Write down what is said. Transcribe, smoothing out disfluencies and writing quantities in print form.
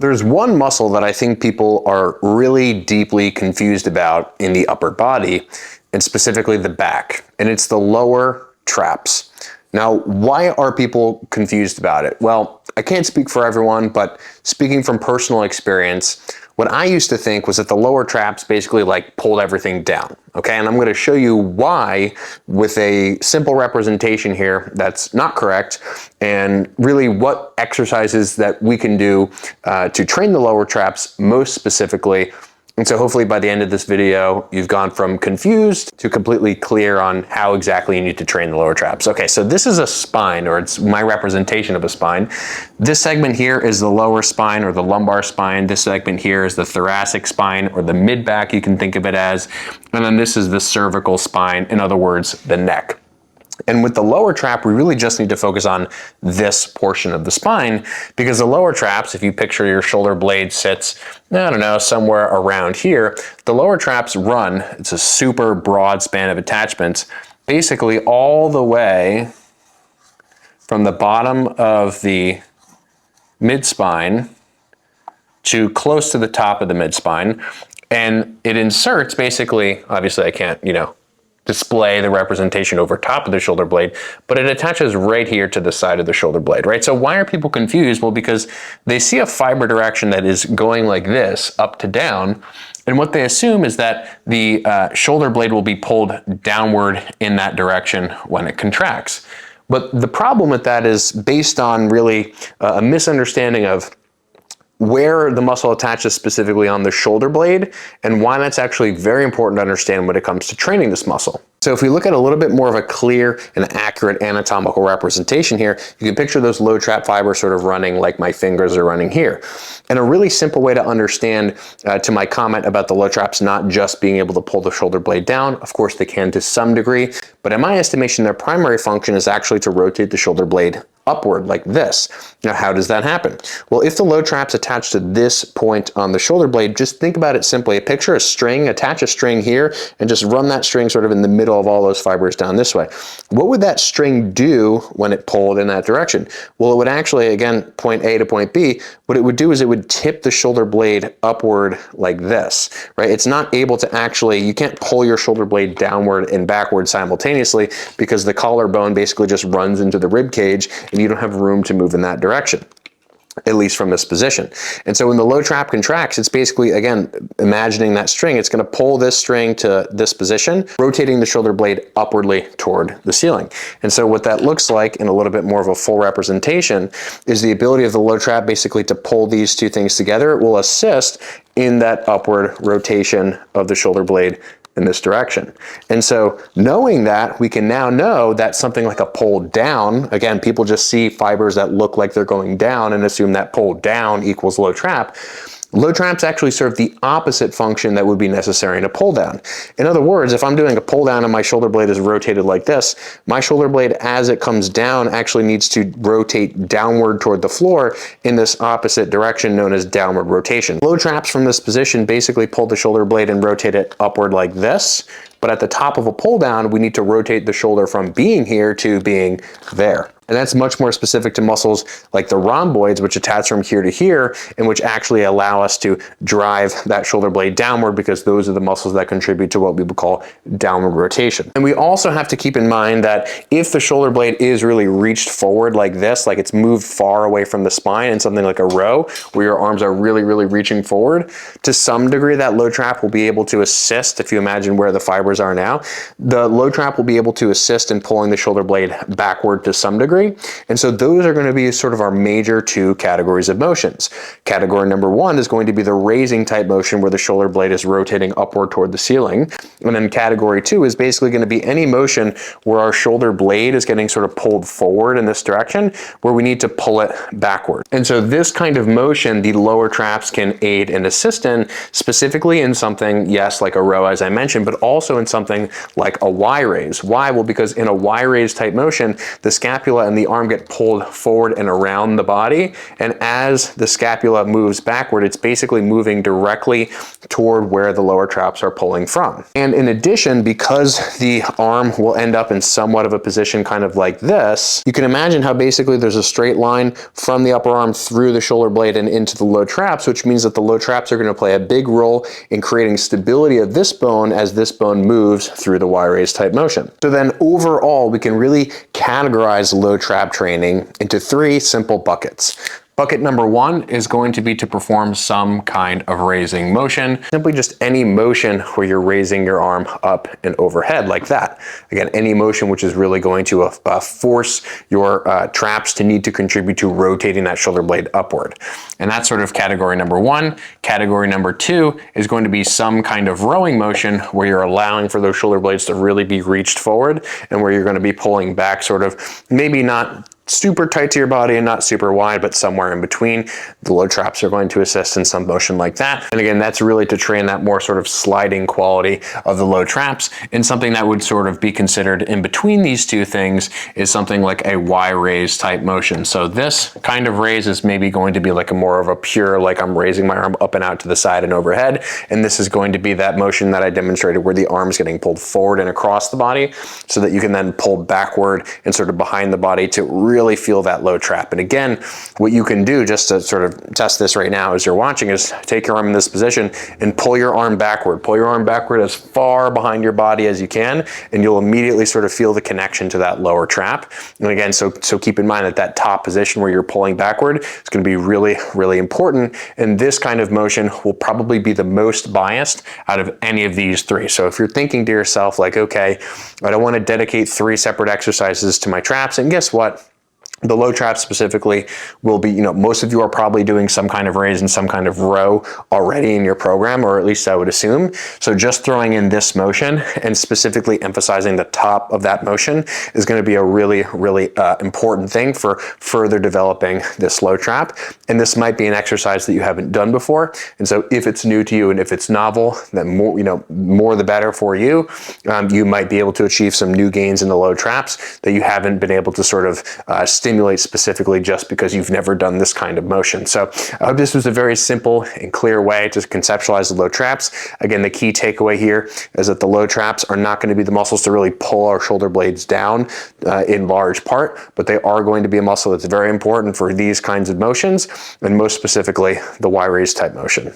There's one muscle that I think people are really deeply confused about in the upper body, and specifically the back, and it's the lower traps. Now, why are people confused about it? Well, I can't speak for everyone, but speaking from personal experience, what I used to think was that the lower traps basically like pulled everything down, okay? And I'm gonna show you why with a simple representation here that's not correct, and really what exercises that we can do to train the lower traps most specifically. And so hopefully by the end of this video, you've gone from confused to completely clear on how exactly you need to train the lower traps. Okay, so this is a spine, or it's my representation of a spine. This segment here is the lower spine or the lumbar spine. This segment here is the thoracic spine or the mid-back, you can think of it as. And then this is the cervical spine, in other words, the neck. And with the lower trap, we really just need to focus on this portion of the spine, because the lower traps, if you picture your shoulder blade sits, I don't know, somewhere around here, the lower traps run, it's a super broad span of attachments, basically all the way from the bottom of the mid-spine to close to the top of the mid-spine. And it inserts basically, obviously I can't, display the representation over top of the shoulder blade, but it attaches right here to the side of the shoulder blade, right? So why are people confused? Well, because they see a fiber direction that is going like this, up to down, and what they assume is that the shoulder blade will be pulled downward in that direction when it contracts. But the problem with that is based on really a misunderstanding of where the muscle attaches specifically on the shoulder blade, and why that's actually very important to understand when it comes to training this muscle. So if we look at a little bit more of a clear and accurate anatomical representation here, you can picture those low trap fibers sort of running like my fingers are running here. And a really simple way to understand to my comment about the low traps not just being able to pull the shoulder blade down, of course they can to some degree, but in my estimation, their primary function is actually to rotate the shoulder blade upward like this. Now, how does that happen? Well, if the low trap's attached to this point on the shoulder blade, just think about it simply. Picture a string, attach a string here, and just run that string sort of in the middle of all those fibers down this way. What would that string do when it pulled in that direction? Well, it would actually, again, point A to point B, what it would do is it would tip the shoulder blade upward like this, right? It's not able to actually, you can't pull your shoulder blade downward and backward simultaneously because the collarbone basically just runs into the rib cage and you don't have room to move in that direction, at least from this position. And so when the low trap contracts, it's basically, again, imagining that string, it's gonna pull this string to this position, rotating the shoulder blade upwardly toward the ceiling. And so what that looks like in a little bit more of a full representation is the ability of the low trap basically to pull these two things together. It will assist in that upward rotation of the shoulder blade in this direction. And so knowing that, we can now know that something like a pull down, again, people just see fibers that look like they're going down and assume that pull down equals low trap. Low traps actually serve the opposite function that would be necessary in a pull down. In other words, if I'm doing a pull down and my shoulder blade is rotated like this, my shoulder blade as it comes down actually needs to rotate downward toward the floor in this opposite direction known as downward rotation. Low traps from this position basically pull the shoulder blade and rotate it upward like this. But at the top of a pull down, we need to rotate the shoulder from being here to being there. And that's much more specific to muscles like the rhomboids, which attach from here to here, and which actually allow us to drive that shoulder blade downward, because those are the muscles that contribute to what we would call downward rotation. And we also have to keep in mind that if the shoulder blade is really reached forward like this, like it's moved far away from the spine in something like a row, where your arms are really, really reaching forward, to some degree that low trap will be able to assist. If you imagine where the fibers are now, the low trap will be able to assist in pulling the shoulder blade backward to some degree. And so those are going to be sort of our major two categories of motions. Category number one is going to be the raising type motion, where the shoulder blade is rotating upward toward the ceiling. And then category two is basically going to be any motion where our shoulder blade is getting sort of pulled forward in this direction, where we need to pull it backward. And so this kind of motion, the lower traps can aid and assist in, specifically in something, yes, like a row, as I mentioned, but also in something like a Y raise. Why? Well, because in a Y raise type motion, the scapula scapula and the arm get pulled forward and around the body. And as the scapula moves backward, it's basically moving directly toward where the lower traps are pulling from. And in addition, because the arm will end up in somewhat of a position kind of like this, you can imagine how basically there's a straight line from the upper arm through the shoulder blade and into the low traps, which means that the low traps are going to play a big role in creating stability of this bone as this bone moves through the Y-raise type motion. So then overall, we can really categorize low trap training into 3 simple buckets. Bucket number 1 is going to be to perform some kind of raising motion, simply just any motion where you're raising your arm up and overhead like that. Again, any motion which is really going to force your traps to need to contribute to rotating that shoulder blade upward. And that's sort of category number 1. Category number 2 is going to be some kind of rowing motion where you're allowing for those shoulder blades to really be reached forward and where you're going to be pulling back sort of, maybe not super tight to your body and not super wide, but somewhere in between. The low traps are going to assist in some motion like that. And again, that's really to train that more sort of sliding quality of the low traps. And something that would sort of be considered in between these two things is something like a Y-raise type motion. So this kind of raise is maybe going to be like a more of a pure, like I'm raising my arm up and out to the side and overhead. And this is going to be that motion that I demonstrated where the arm's getting pulled forward and across the body so that you can then pull backward and sort of behind the body to really feel that low trap. And again, what you can do just to sort of test this right now as you're watching is take your arm in this position and pull your arm backward. Pull your arm backward as far behind your body as you can, and you'll immediately sort of feel the connection to that lower trap. And again, so keep in mind that that top position where you're pulling backward is going to be really, really important. And this kind of motion will probably be the most biased out of any of these 3. So if you're thinking to yourself like, okay, I don't want to dedicate 3 separate exercises to my traps, and guess what? The low trap specifically will be, most of you are probably doing some kind of raise and some kind of row already in your program, or at least I would assume. So just throwing in this motion and specifically emphasizing the top of that motion is going to be a really, really important thing for further developing this low trap. And this might be an exercise that you haven't done before. And so if it's new to you and if it's novel, then more the better for you. You might be able to achieve some new gains in the low traps that you haven't been able to sort of stimulate specifically just because you've never done this kind of motion. So I hope this was a very simple and clear way to conceptualize the low traps. Again, the key takeaway here is that the low traps are not going to be the muscles to really pull our shoulder blades down in large part, but they are going to be a muscle that's very important for these kinds of motions, and most specifically the Y-raise type motion.